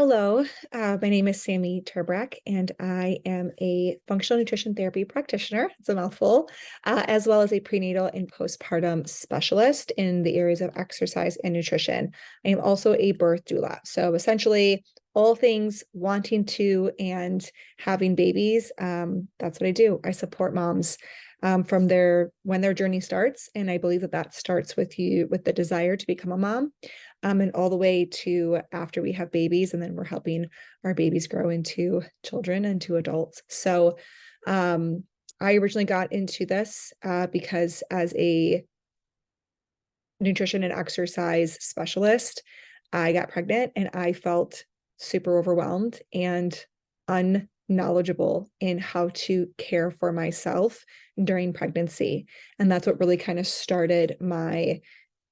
Hello, my name is Sammy Turbrack, and I am a functional nutrition therapy practitioner. It's a mouthful, as well as a prenatal and postpartum specialist in the areas of exercise and nutrition. I am also a birth doula. So essentially, all things wanting to and having babies. That's what I do. I support moms from when their journey starts, and I believe that that starts with you with the desire to become a mom and all the way to after we have babies, and then we're helping our babies grow into children and to adults. So I originally got into this because as a nutrition and exercise specialist, I got pregnant and I felt super overwhelmed and unknowledgeable in how to care for myself during pregnancy. And that's what really kind of started my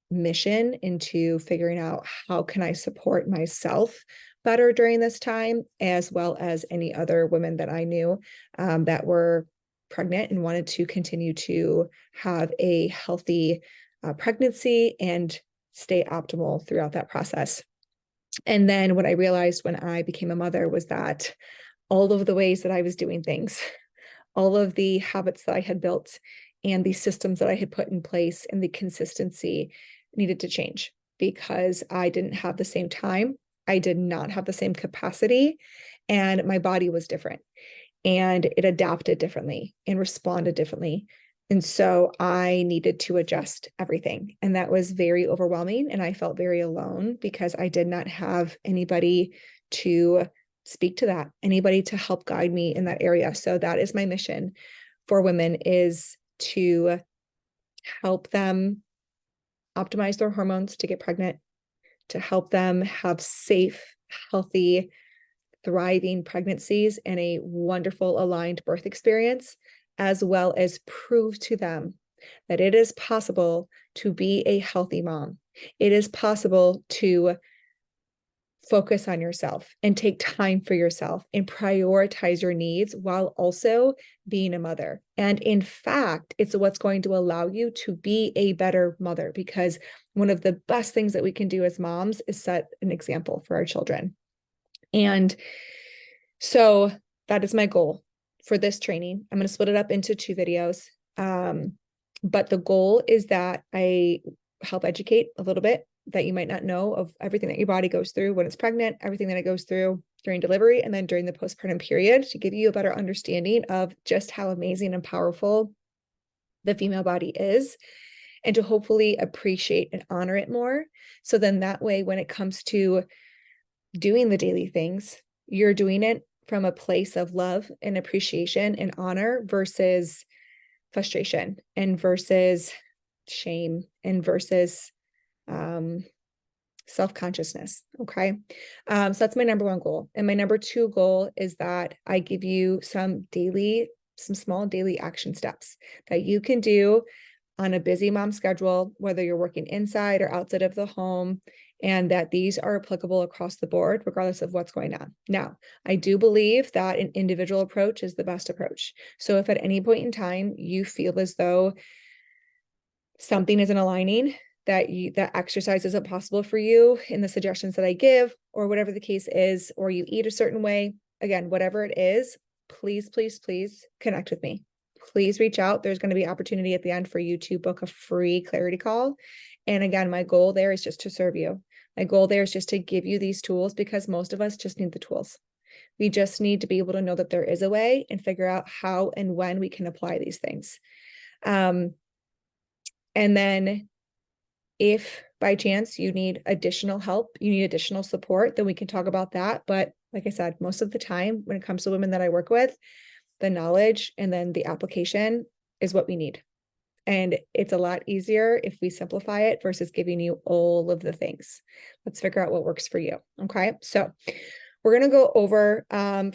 mission into figuring out how can I support myself better during this time, as well as any other women that I knew that were pregnant and wanted to continue to have a healthy pregnancy and stay optimal throughout that process. And then what I realized when I became a mother was that all of the ways that I was doing things, all of the habits that I had built and the systems that I had put in place and the consistency needed to change because I didn't have the same time. I did not have the same capacity, and my body was different and it adapted differently and responded differently. And so I needed to adjust everything. And that was very overwhelming. And I felt very alone because I did not have anybody to speak to that, anybody to help guide me in that area. So that is my mission for women, is to help them optimize their hormones to get pregnant, to help them have safe, healthy, thriving pregnancies and a wonderful aligned birth experience, as well as prove to them that it is possible to be a healthy mom. It is possible to focus on yourself and take time for yourself and prioritize your needs while also being a mother. And in fact, it's what's going to allow you to be a better mother, because one of the best things that we can do as moms is set an example for our children. And so that is my goal for this training. I'm going to split it up into 2 videos. But the goal is that I help educate a little bit that you might not know of everything that your body goes through when it's pregnant, everything that it goes through during delivery, and then during the postpartum period, to give you a better understanding of just how amazing and powerful the female body is, and to hopefully appreciate and honor it more. So then that way, when it comes to doing the daily things, you're doing it from a place of love and appreciation and honor versus frustration and versus shame and versus self-consciousness. Okay. So that's my number 1 goal. And my number 2 goal is that I give you some small daily action steps that you can do on a busy mom schedule, whether you're working inside or outside of the home, and that these are applicable across the board, regardless of what's going on. Now, I do believe that an individual approach is the best approach. So if at any point in time you feel as though something isn't aligning, that exercise isn't possible for you in the suggestions that I give, or whatever the case is, or you eat a certain way, again, whatever it is, please, please, please connect with me. Please reach out. There's going to be opportunity at the end for you to book a free clarity call. And again, my goal there is just to serve you. My goal there is just to give you these tools, because most of us just need the tools. We just need to be able to know that there is a way and figure out how and when we can apply these things. And then if by chance you need additional help, you need additional support, then we can talk about that. But like I said, most of the time when it comes to women that I work with, the knowledge and then the application is what we need. And it's a lot easier if we simplify it versus giving you all of the things. Let's figure out what works for you. Okay. So we're going to go over,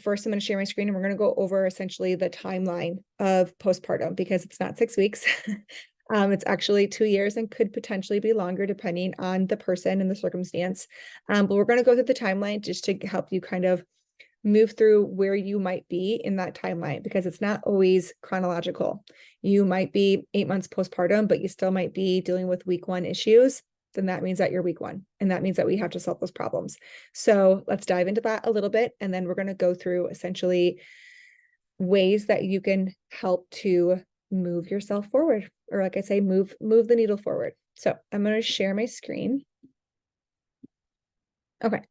first I'm going to share my screen, and we're going to go over essentially the timeline of postpartum, because it's not 6 weeks. It's actually 2 years and could potentially be longer depending on the person and the circumstance. But we're going to go through the timeline just to help you kind of move through where you might be in that timeline, because it's not always chronological. You might be 8 months postpartum, but you still might be dealing with week 1 issues. then that means that you're week 1. And that means that we have to solve those problems. So let's dive into that a little bit. And then we're going to go through essentially ways that you can help to move yourself forward, or like I say, move the needle forward. So I'm going to share my screen. Okay.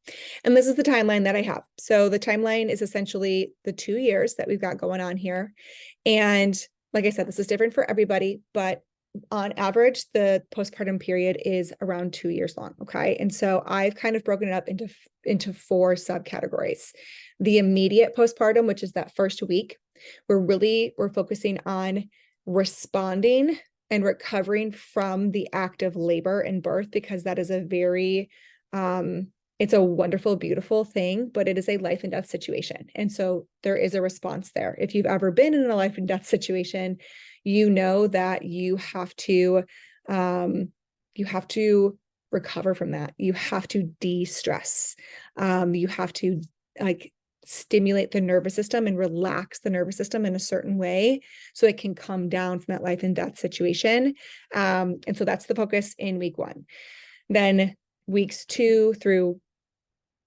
And this is the timeline that I have. So the timeline is essentially the 2 years that we've got going on here. And like I said, this is different for everybody, but on average, the postpartum period is around 2 years long. Okay. And so I've kind of broken it up into 4 subcategories. The immediate postpartum, which is that first week, we're focusing on responding and recovering from the act of labor and birth, because that is a very, it's a wonderful, beautiful thing, but it is a life and death situation. And so there is a response there. If you've ever been in a life and death situation, you know that you have to recover from that. You have to de-stress. You have to like stimulate the nervous system and relax the nervous system in a certain way so it can come down from that life and death situation. And so that's the focus in week 1. Then weeks 2 through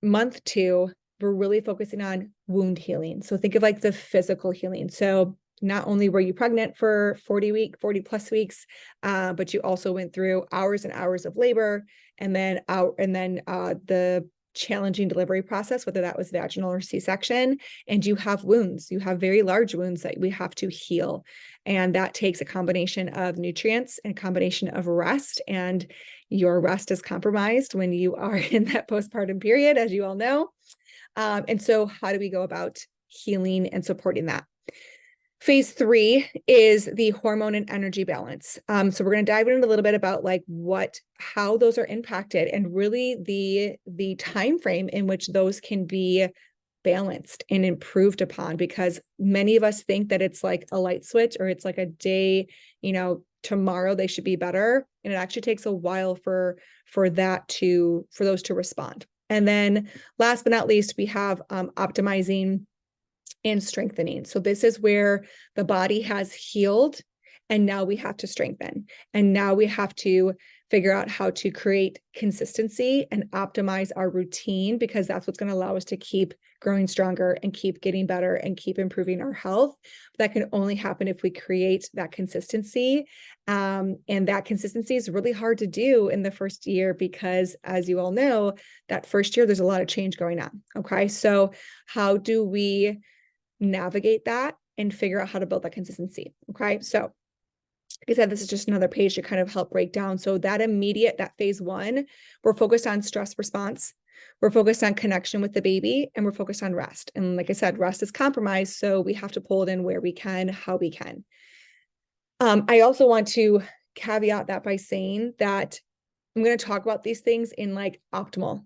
month 2, we're really focusing on wound healing. So think of like the physical healing. So not only were you pregnant for 40 plus weeks, but you also went through hours and hours of labor, and then the challenging delivery process, whether that was vaginal or C-section, and you have wounds. You have very large wounds that we have to heal. And that takes a combination of nutrients and a combination of rest. And your rest is compromised when you are in that postpartum period, as you all know. And so how do we go about healing and supporting that? Phase 3 is the hormone and energy balance. So we're going to dive in a little bit about like how those are impacted, and really the time frame in which those can be balanced and improved upon, because many of us think that it's like a light switch, or it's like a day, tomorrow they should be better. And it actually takes a while for those to respond. And then last but not least, we have optimizing and strengthening. So this is where the body has healed, and now we have to strengthen. And now we have to figure out how to create consistency and optimize our routine, because that's what's going to allow us to keep growing stronger and keep getting better and keep improving our health. That can only happen if we create that consistency. And that consistency is really hard to do in the first year, because as you all know, that first year, there's a lot of change going on. Okay. So how do we navigate that and figure out how to build that consistency? Okay. So like I said, this is just another page to kind of help break down. So that phase 1, we're focused on stress response. We're focused on connection with the baby, and we're focused on rest. And like I said, rest is compromised. So we have to pull it in where we can, how we can. I also want to caveat that by saying that I'm going to talk about these things in like optimally.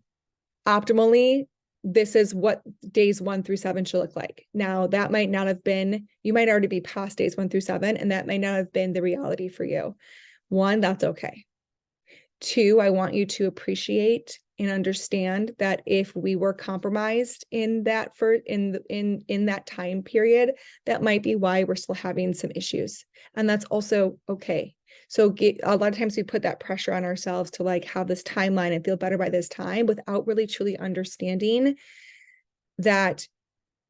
This is what days 1 through 7 should look like. Now, that might not have been, you might already be past days 1 through 7, and that might not have been the reality for you. 1, that's okay. 2, I want you to appreciate and understand that if we were compromised in that in that time period, that might be why we're still having some issues. And that's also okay. So a lot of times we put that pressure on ourselves to like have this timeline and feel better by this time, without really truly understanding that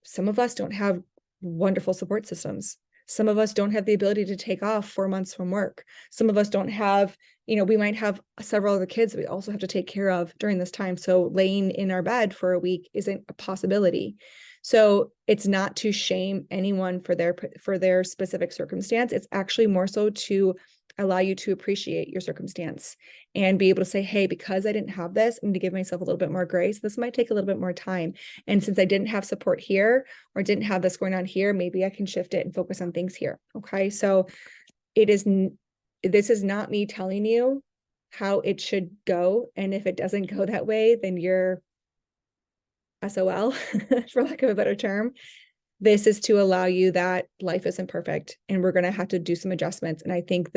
some of us don't have wonderful support systems. Some of us don't have the ability to take off 4 months from work. Some of us don't have, we might have several other kids that we also have to take care of during this time. So laying in our bed for a week isn't a possibility. So it's not to shame anyone for their specific circumstance. It's actually more so to allow you to appreciate your circumstance and be able to say, hey, because I didn't have this, I'm going to give myself a little bit more grace. This might take a little bit more time. And since I didn't have support here, or didn't have this going on here, maybe I can shift it and focus on things here. Okay. So this is not me telling you how it should go. And if it doesn't go that way, then you're SOL, for lack of a better term. This is to allow you that life isn't perfect, and we're going to have to do some adjustments. And I think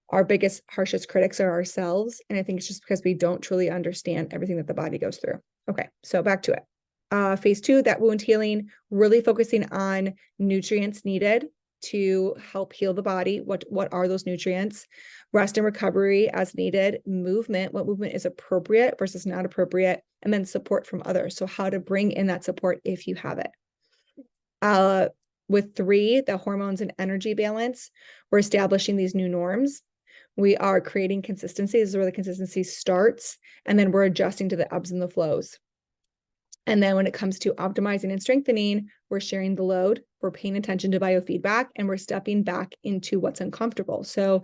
our biggest, harshest critics are ourselves. And I think it's just because we don't truly understand everything that the body goes through. Okay. So back to it. Phase 2, that wound healing, really focusing on nutrients needed to help heal the body. What are those nutrients? Rest and recovery as needed, movement, what movement is appropriate versus not appropriate, and then support from others. So how to bring in that support if you have it. With 3, the hormones and energy balance, we're establishing these new norms. We are creating consistency. This is where the consistency starts. And then we're adjusting to the ebbs and the flows. And then when it comes to optimizing and strengthening, we're sharing the load, we're paying attention to biofeedback, and we're stepping back into what's uncomfortable. So,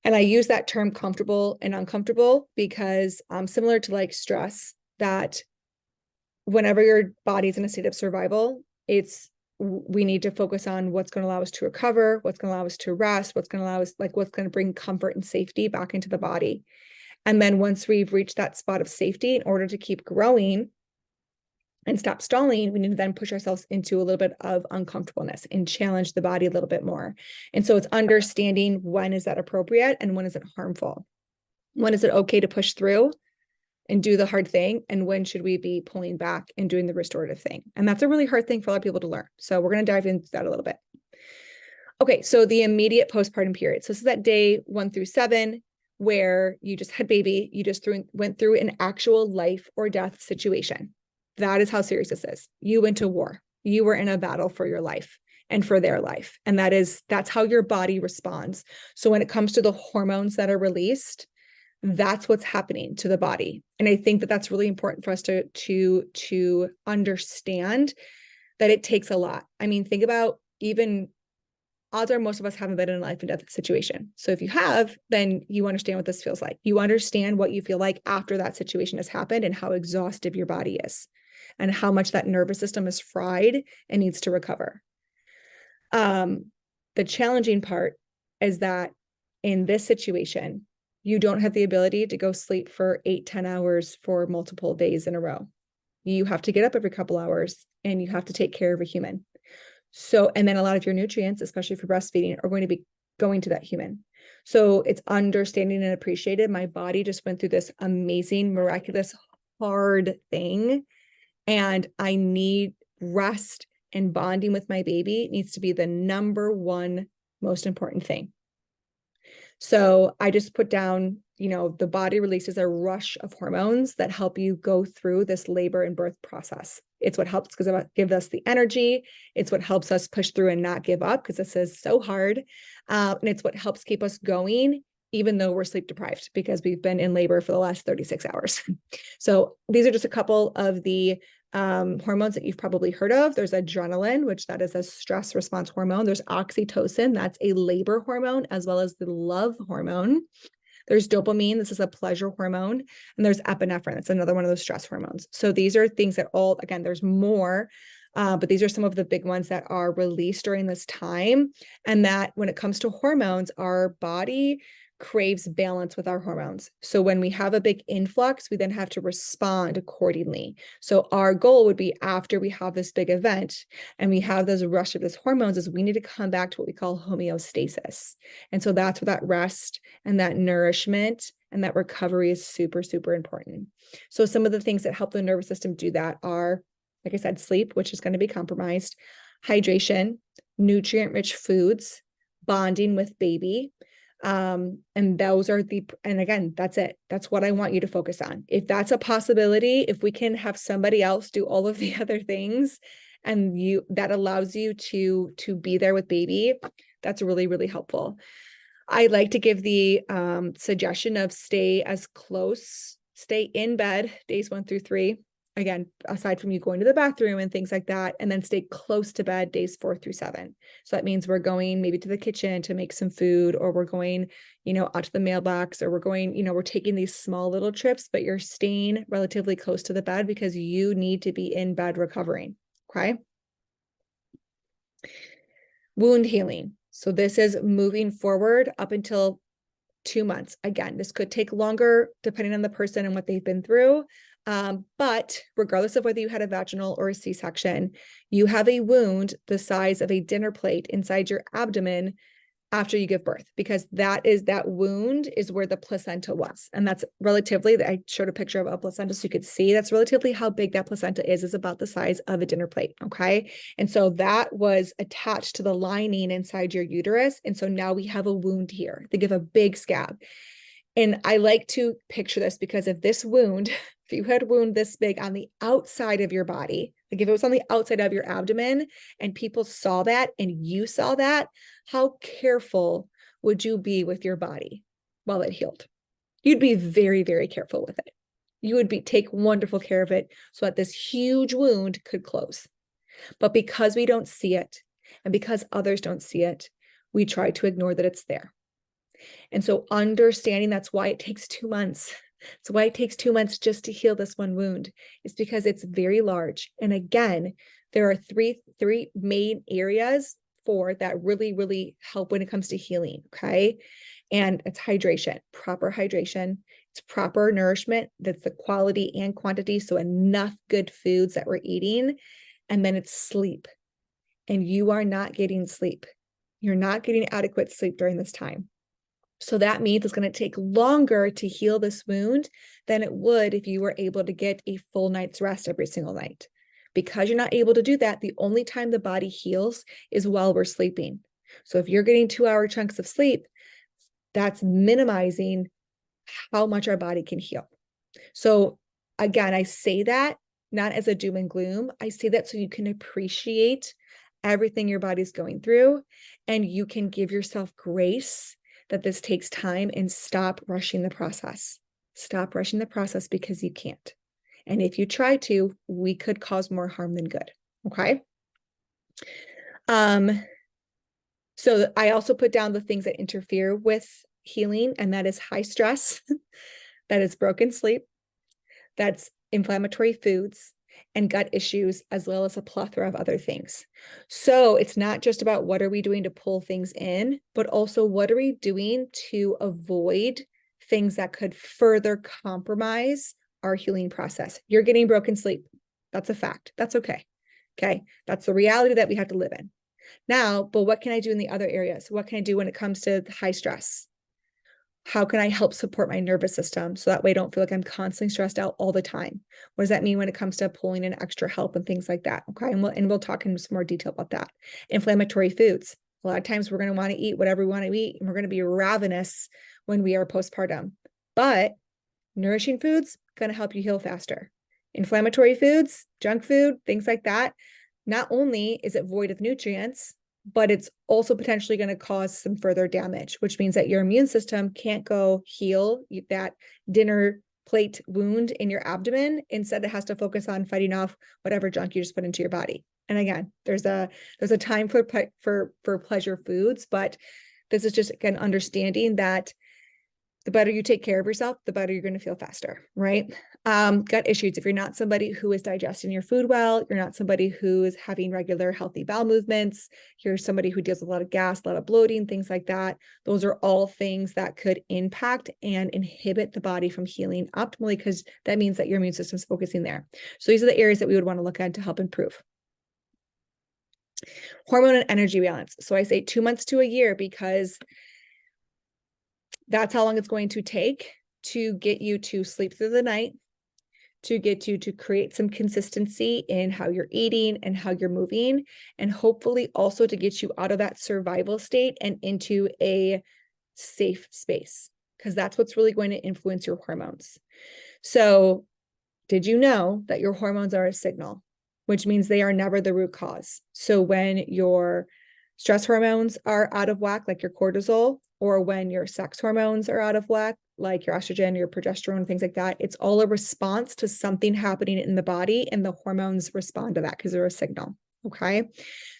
and I use that term comfortable and uncomfortable because similar to like stress, that whenever your body's in a state of survival, we need to focus on what's going to allow us to recover, what's going to allow us to rest, what's going to allow us, like what's going to bring comfort and safety back into the body. And then once we've reached that spot of safety, in order to keep growing and stop stalling, we need to then push ourselves into a little bit of uncomfortableness and challenge the body a little bit more. And so it's understanding when is that appropriate and when is it harmful? When is it okay to push through and do the hard thing? And when should we be pulling back and doing the restorative thing? And that's a really hard thing for a lot of people to learn. So we're going to dive into that a little bit. Okay, so the immediate postpartum period. So this is that day 1 through 7, where you just had baby, you just went through an actual life or death situation. That is how serious this is. You went to war. You were in a battle for your life and for their life. And that's how your body responds. So when it comes to the hormones that are released, that's what's happening to the body. And I think that that's really important for us to understand that it takes a lot. I mean, think about, even odds are most of us haven't been in a life and death situation. So if you have, then you understand what this feels like. You understand what you feel like after that situation has happened and how exhaustive your body is and how much that nervous system is fried and needs to recover. The challenging part is that in this situation, you don't have the ability to go sleep for 8-10 hours for multiple days in a row. You have to get up every couple hours and you have to take care of a human. So, and then a lot of your nutrients, especially for breastfeeding, are going to be going to that human. So it's understanding and appreciated. My body just went through this amazing, miraculous, hard thing. And I need rest, and bonding with my baby needs to be the number one most important thing. So I just put down, the body releases a rush of hormones that help you go through this labor and birth process. It's what helps because it gives us the energy. It's what helps us push through and not give up because this is so hard. And it's what helps keep us going, even though we're sleep deprived because we've been in labor for the last 36 hours. So these are just a couple of the hormones that you've probably heard of. There's adrenaline, which that is a stress response hormone. There's oxytocin, that's a labor hormone, as well as the love hormone. There's dopamine, this is a pleasure hormone. And there's epinephrine, that's another one of those stress hormones. So these are things that again, there's more, but these are some of the big ones that are released during this time. And that when it comes to hormones, our body craves balance with our hormones. So when we have a big influx, we then have to respond accordingly. So our goal would be, after we have this big event and we have those rush of these hormones, is we need to come back to what we call homeostasis. And so that's where that rest and that nourishment and that recovery is super, super important. So some of the things that help the nervous system do that are, like I said, sleep, which is going to be compromised, hydration, nutrient-rich foods, bonding with baby. And those are and again, that's it. That's what I want you to focus on. If that's a possibility, if we can have somebody else do all of the other things and that allows you to be there with baby, that's really, really helpful. I like to give the suggestion of stay in bed days 1 through 3. Again, aside from you going to the bathroom and things like that, and then stay close to bed days 4 through 7. So that means we're going maybe to the kitchen to make some food, or we're going, out to the mailbox, or we're going, we're taking these small little trips, but you're staying relatively close to the bed because you need to be in bed recovering. Okay. Wound healing. So this is moving forward up until 2 months. Again, this could take longer depending on the person and what they've been through. But regardless of whether you had a vaginal or a C-section, you have a wound the size of a dinner plate inside your abdomen after you give birth, because that wound is where the placenta was. And that's relatively, I showed a picture of a placenta so you could see that's relatively how big that placenta is about the size of a dinner plate. Okay. And so that was attached to the lining inside your uterus. And so now we have a wound here. They give a big scab. And I like to picture this because if this wound, if you had a wound this big on the outside of your body, like if it was on the outside of your abdomen and people saw that and you saw that, how careful would you be with your body while it healed? You'd be very, very careful with it. You would take wonderful care of it so that this huge wound could close. But because we don't see it and because others don't see it, we try to ignore that it's there. And so understanding that's why it takes 2 months. It's why it takes 2 months just to heal this one wound. It's because it's very large. And again, there are three main areas for that really help when it comes to healing. Okay. And it's hydration, proper hydration. It's proper nourishment. That's the quality and quantity. So enough good foods that we're eating. And then it's sleep. And you are not getting sleep. You're not getting adequate sleep during this time. So that means it's going to take longer to heal this wound than it would if you were able to get a full night's rest every single night. Because you're not able to do that, the only time the body heals is while we're sleeping. So if you're getting 2-hour chunks of sleep, that's minimizing how much our body can heal. So again, I say that not as a doom and gloom. I say that so you can appreciate everything your body's going through and you can give yourself grace that this takes time and stop rushing the process. Stop rushing the process because you can't. And if you try to, we could cause more harm than good. Okay. So I also put down the things that interfere with healing, and that is high stress, that is broken sleep, that's inflammatory foods, and gut issues, as well as a plethora of other things. So it's not just about what are we doing to pull things in, but also what are we doing to avoid things that could further compromise our healing process. You're getting broken sleep. That's a fact. That's okay. Okay. That's the reality that we have to live in. Now, but what can I do in the other areas? What can I do when it comes to high stress? How can I help support my nervous system so that way I don't feel like I'm constantly stressed out all the time? What does that mean when it comes to pulling in extra help and things like that? Okay. And we'll talk in some more detail about that. Inflammatory foods. A lot of times we're going to want to eat whatever we want to eat, and we're going to be ravenous when we are postpartum. But nourishing foods going to help you heal faster. Inflammatory foods, junk food, things like that. Not only is it void of nutrients, but it's also potentially going to cause some further damage, which means that your immune system can't go heal that dinner plate wound in your abdomen. Instead, it has to focus on fighting off whatever junk you just put into your body. And again, there's a time for pleasure foods, but this is just again understanding that the better you take care of yourself, the better you're going to feel faster, right? Gut issues. If you're not somebody who is digesting your food well, you're not somebody who is having regular healthy bowel movements, you're somebody who deals with a lot of gas, a lot of bloating, things like that. Those are all things that could impact and inhibit the body from healing optimally, because that means that your immune system is focusing there. So these are the areas that we would want to look at to help improve. Hormone and energy balance. So I say 2 months to a year because that's how long it's going to take to get you to sleep through the night, to get you to create some consistency in how you're eating and how you're moving, and hopefully also to get you out of that survival state and into a safe space, because that's what's really going to influence your hormones. So did you know that your hormones are a signal, which means they are never the root cause? So when your stress hormones are out of whack, like your cortisol, or when your sex hormones are out of whack, like your estrogen, your progesterone, things like that, it's all a response to something happening in the body, and the hormones respond to that because they're a signal. Okay.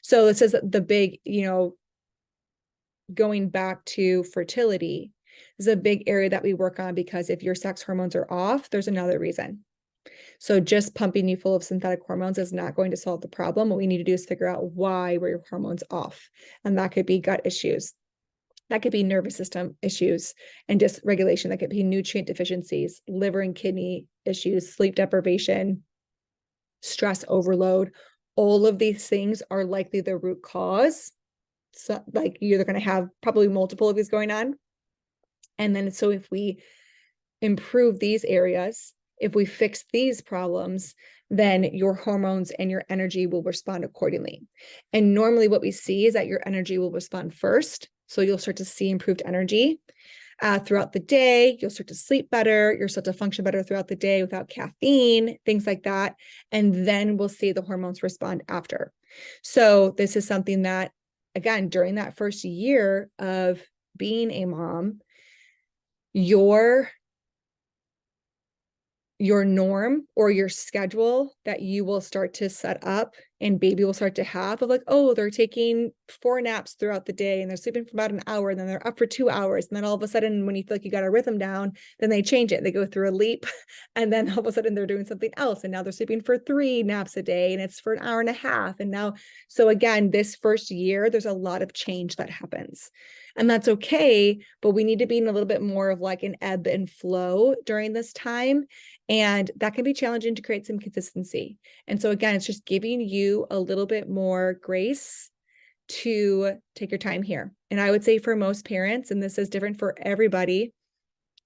So this is the big, going back to fertility is a big area that we work on, because if your sex hormones are off, there's another reason. So just pumping you full of synthetic hormones is not going to solve the problem. What we need to do is figure out why were your hormones off. And that could be gut issues. That could be nervous system issues and dysregulation. That could be nutrient deficiencies, liver and kidney issues, sleep deprivation, stress overload. All of these things are likely the root cause So like you're going to have probably multiple of these going on. And then so if we improve these areas, if we fix these problems, then your hormones and your energy will respond accordingly. And normally what we see is that your energy will respond first. So you'll start to see improved energy throughout the day. You'll start to sleep better. You'll start to function better throughout the day without caffeine, things like that. And then we'll see the hormones respond after. So this is something that, again, during that first year of being a mom, your norm or your schedule that you will start to set up and baby will start to have of like, oh, they're taking 4 naps throughout the day and they're sleeping for about an hour and then they're up for 2 hours. And then all of a sudden, when you feel like you got a rhythm down, then they change it. They go through a leap and then all of a sudden they're doing something else. And now they're sleeping for 3 naps a day and it's for an hour and a half. And now, so again, this first year, there's a lot of change that happens. And that's okay, but we need to be in a little bit more of like an ebb and flow during this time. And that can be challenging to create some consistency. And so again, it's just giving you a little bit more grace to take your time here. And I would say for most parents, and this is different for everybody,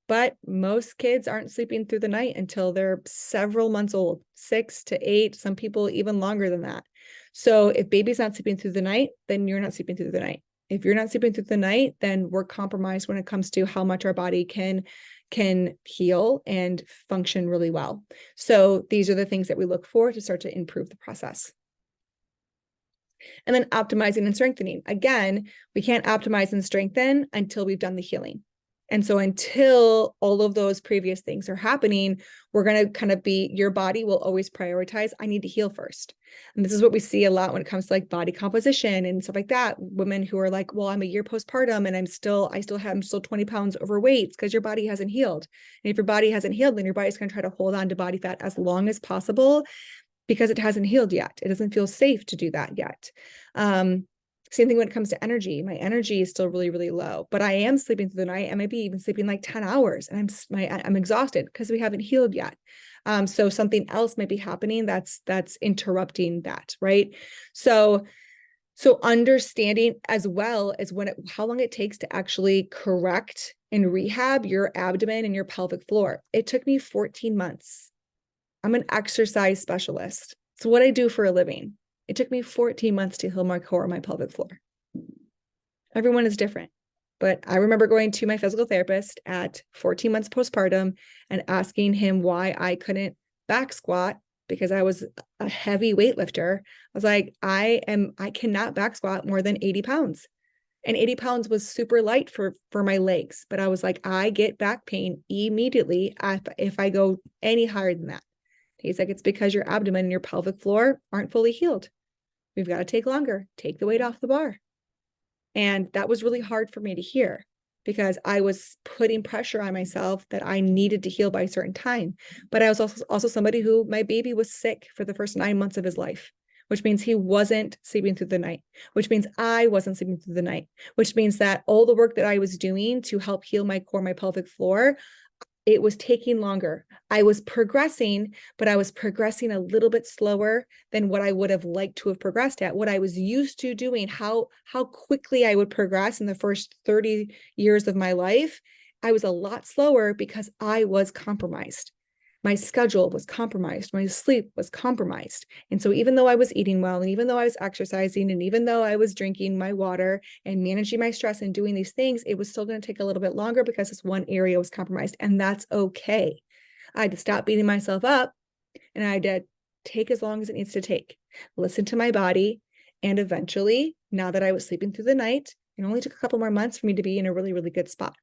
but most kids aren't sleeping through the night until they're several months old, 6 to 8, some people even longer than that. So if baby's not sleeping through the night, then you're not sleeping through the night. If you're not sleeping through the night, then we're compromised when it comes to how much our body can heal and function really well. So these are the things that we look for to start to improve the process. And then optimizing and strengthening. Again, we can't optimize and strengthen until we've done the healing. And so until all of those previous things are happening, we're going to kind of be, your body will always prioritize, I need to heal first. And this is what we see a lot when it comes to like body composition and stuff like that. Women who are like, well, I'm a year postpartum and I'm still 20 pounds overweight because your body hasn't healed. And if your body hasn't healed, then your body's going to try to hold on to body fat as long as possible because it hasn't healed yet. It doesn't feel safe to do that yet. Same thing when it comes to energy. My energy is still really, really low, but I am sleeping through the night. I might be even sleeping like 10 hours and I'm exhausted because we haven't healed yet. So something else might be happening that's interrupting that, right? So understanding as well as how long it takes to actually correct and rehab your abdomen and your pelvic floor. It took me 14 months. I'm an exercise specialist. It's what I do for a living. It took me 14 months to heal my core and my pelvic floor. Everyone is different, but I remember going to my physical therapist at 14 months postpartum and asking him why I couldn't back squat because I was a heavy weightlifter. I was like, I cannot back squat more than 80 pounds. And 80 pounds was super light for my legs. But I was like, I get back pain immediately if I go any higher than that. He's like, it's because your abdomen and your pelvic floor aren't fully healed. We've got to take longer, take the weight off the bar. And that was really hard for me to hear because I was putting pressure on myself that I needed to heal by a certain time. But I was also somebody who, my baby was sick for the first 9 months of his life, which means he wasn't sleeping through the night, which means I wasn't sleeping through the night, which means that all the work that I was doing to help heal my core, my pelvic floor, it was taking longer. I was progressing, but I was progressing a little bit slower than what I would have liked to have progressed at, what I was used to doing, how quickly I would progress in the first 30 years of my life. I was a lot slower because I was compromised. My schedule was compromised. My sleep was compromised. And so even though I was eating well, and even though I was exercising, and even though I was drinking my water and managing my stress and doing these things, it was still going to take a little bit longer because this one area was compromised. And that's okay. I had to stop beating myself up and I had to take as long as it needs to take, listen to my body. And eventually, now that I was sleeping through the night, it only took a couple more months for me to be in a really, really good spot.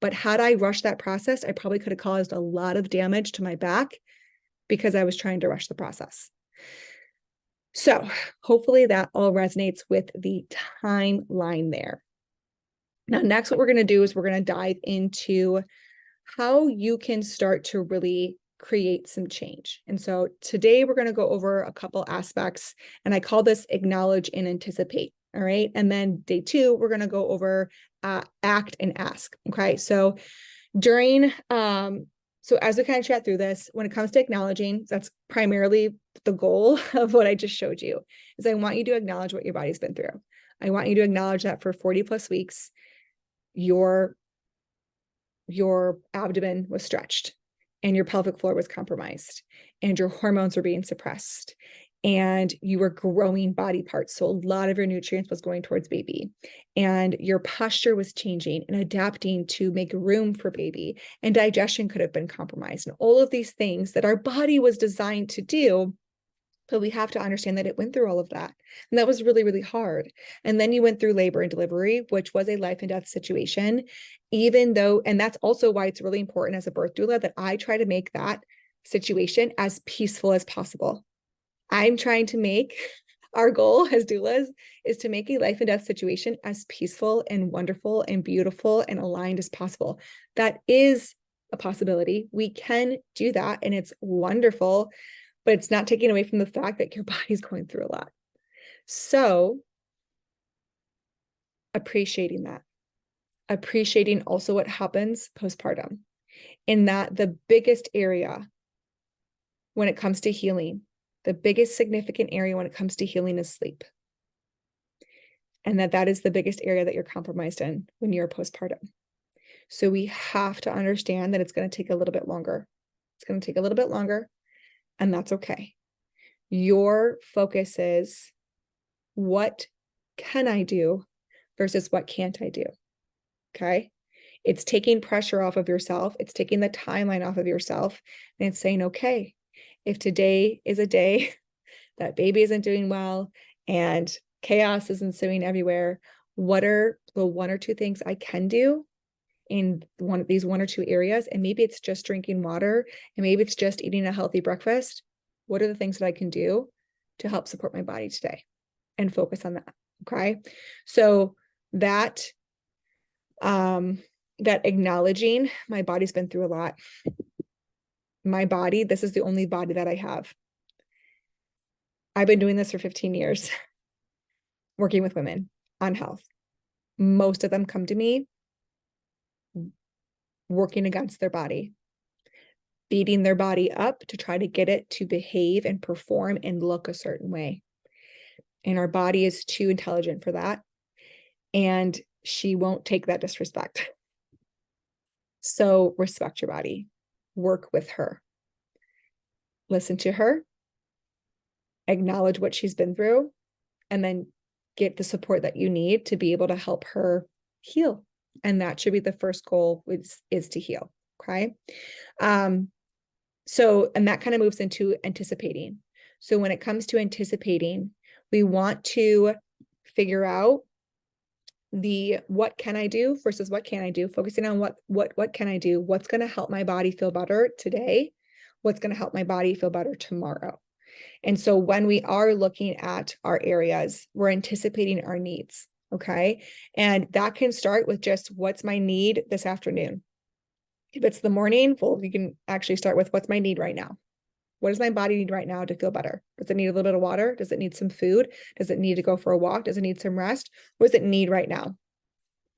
But had I rushed that process, I probably could have caused a lot of damage to my back because I was trying to rush the process. So hopefully that all resonates with the timeline there. Now, next, what we're going to do is we're going to dive into how you can start to really create some change. And so today we're going to go over a couple aspects, and I call this acknowledge and anticipate. All right. And then day 2, we're going to go over act and ask. Okay. So so as we kind of chat through this, when it comes to acknowledging, that's primarily the goal of what I just showed you, is I want you to acknowledge what your body's been through. I want you to acknowledge that for 40 plus weeks, your abdomen was stretched and your pelvic floor was compromised and your hormones were being suppressed and you were growing body parts. So a lot of your nutrients was going towards baby and your posture was changing and adapting to make room for baby, and digestion could have been compromised, and all of these things that our body was designed to do. But we have to understand that it went through all of that. And that was really, really hard. And then you went through labor and delivery, which was a life and death situation, even though, and that's also why it's really important as a birth doula that I try to make that situation as peaceful as possible. I'm trying to make, our goal as doulas is to make a life and death situation as peaceful and wonderful and beautiful and aligned as possible. That is a possibility. We can do that, and it's wonderful, but it's not taking away from the fact that your body's going through a lot. So appreciating that, appreciating also what happens postpartum, in that the biggest area when it comes to healing, the biggest significant area when it comes to healing is sleep. And that is the biggest area that you're compromised in when you're postpartum. So we have to understand that it's going to take a little bit longer. It's going to take a little bit longer, and that's okay. Your focus is, what can I do versus what can't I do? Okay. It's taking pressure off of yourself. It's taking the timeline off of yourself, and it's saying, okay, if today is a day that baby isn't doing well and chaos is ensuing everywhere, what are the one or two things I can do in one of these one or two areas? And maybe it's just drinking water, and maybe it's just eating a healthy breakfast. What are the things that I can do to help support my body today, and focus on that? Okay. So that acknowledging my body's been through a lot. My body, this is the only body that I have. I've been doing this for 15 years, working with women on health. Most of them come to me working against their body, beating their body up to try to get it to behave and perform and look a certain way. And our body is too intelligent for that. And she won't take that disrespect. So respect your body, work with her, listen to her, acknowledge what she's been through, and then get the support that you need to be able to help her heal. And that should be the first goal, is to heal. Okay. So, and that kind of moves into anticipating. So when it comes to anticipating, we want to figure out the what can I do versus what can I do, focusing on what can I do, what's going to help my body feel better today, what's going to help my body feel better tomorrow. And so when we are looking at our areas, we're anticipating our needs. Okay. And that can start with just, what's my need this afternoon? If it's the morning, well, you can actually start with, what's my need right now? What does my body need right now to feel better? Does it need a little bit of water? Does it need some food? Does it need to go for a walk? Does it need some rest? What does it need right now?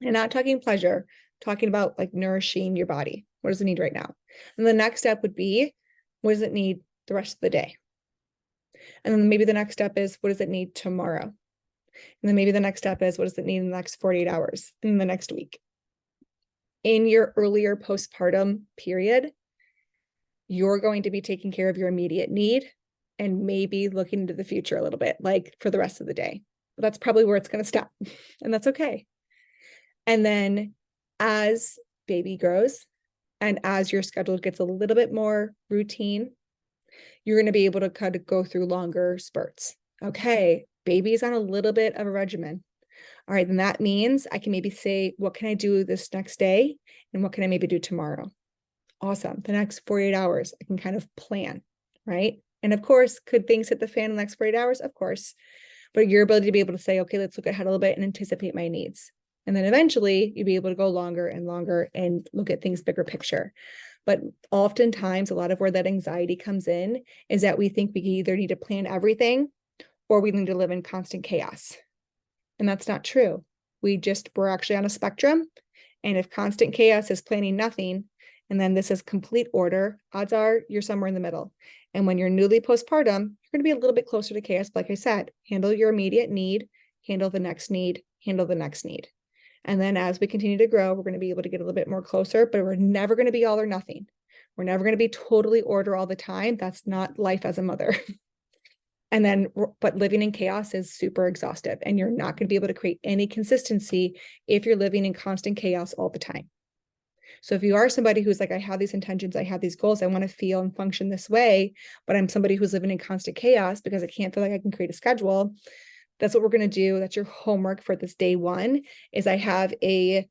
And not talking pleasure, talking about like nourishing your body. What does it need right now? And the next step would be, what does it need the rest of the day? And then maybe the next step is, what does it need tomorrow? And then maybe the next step is, what does it need in the next 48 hours, in the next week? In your earlier postpartum period, you're going to be taking care of your immediate need and maybe looking into the future a little bit, like for the rest of the day. But that's probably where it's going to stop. And that's okay. And then as baby grows and as your schedule gets a little bit more routine, you're going to be able to kind of go through longer spurts. Okay, baby's on a little bit of a regimen. All right, then that means I can maybe say, what can I do this next day? And what can I maybe do tomorrow? Awesome. The next 48 hours, I can kind of plan, right? And of course, could things hit the fan in the next 48 hours? Of course. But your ability to be able to say, okay, let's look ahead a little bit and anticipate my needs. And then eventually you'll be able to go longer and longer and look at things bigger picture. But oftentimes, a lot of where that anxiety comes in is that we think we either need to plan everything or we need to live in constant chaos. And that's not true. We're actually on a spectrum. And if constant chaos is planning nothing, and then this is complete order, odds are you're somewhere in the middle. And when you're newly postpartum, you're going to be a little bit closer to chaos. Like I said, handle your immediate need, handle the next need, handle the next need. And then as we continue to grow, we're going to be able to get a little bit more closer, but we're never going to be all or nothing. We're never going to be totally order all the time. That's not life as a mother. And then, but living in chaos is super exhaustive, and you're not going to be able to create any consistency if you're living in constant chaos all the time. So if you are somebody who's like, I have these intentions, I have these goals, I want to feel and function this way, but I'm somebody who's living in constant chaos because I can't feel like I can create a schedule. That's what we're going to do. That's your homework for this day one. Is I have a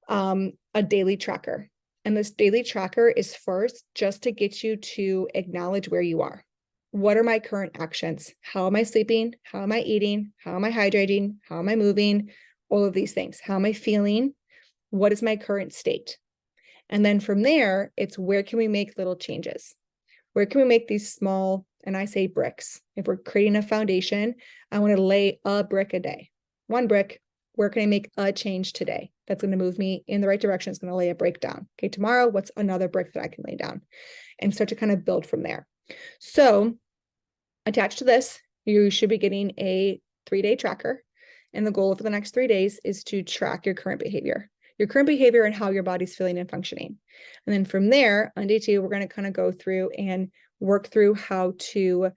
daily tracker. And this daily tracker is first just to get you to acknowledge where you are. What are my current actions? How am I sleeping? How am I eating? How am I hydrating? How am I moving? All of these things. How am I feeling? What is my current state? And then from there, it's where can we make little changes? Where can we make these small, and I say bricks. If we're creating a foundation, I want to lay a brick a day. One brick. Where can I make a change today? That's going to move me in the right direction. It's going to lay a brick down. Okay, tomorrow, what's another brick that I can lay down? And start to kind of build from there. So attached to this, you should be getting a 3-day tracker. And the goal for the next 3 days is to track your current behavior and how your body's feeling and functioning. And then from there, on day 2, we're going to kind of go through and work through how to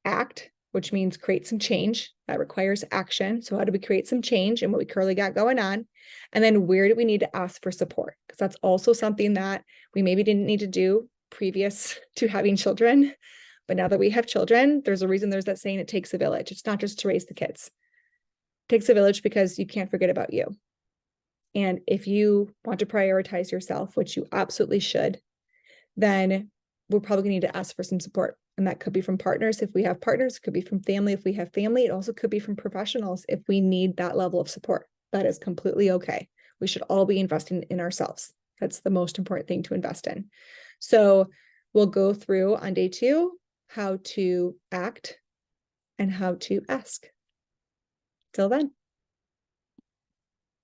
act, which means create some change. That requires action. So how do we create some change in what we currently got going on? And then where do we need to ask for support? Because that's also something that we maybe didn't need to do previous to having children. But now that we have children, there's a reason there's that saying, it takes a village. It's not just to raise the kids. It takes a village because you can't forget about you. And if you want to prioritize yourself, which you absolutely should, then we're probably going to need to ask for some support. And that could be from partners if we have partners, it could be from family if we have family. It also could be from professionals if we need that level of support. That is completely okay. We should all be investing in ourselves. That's the most important thing to invest in. So we'll go through on day 2 how to act and how to ask. Till then.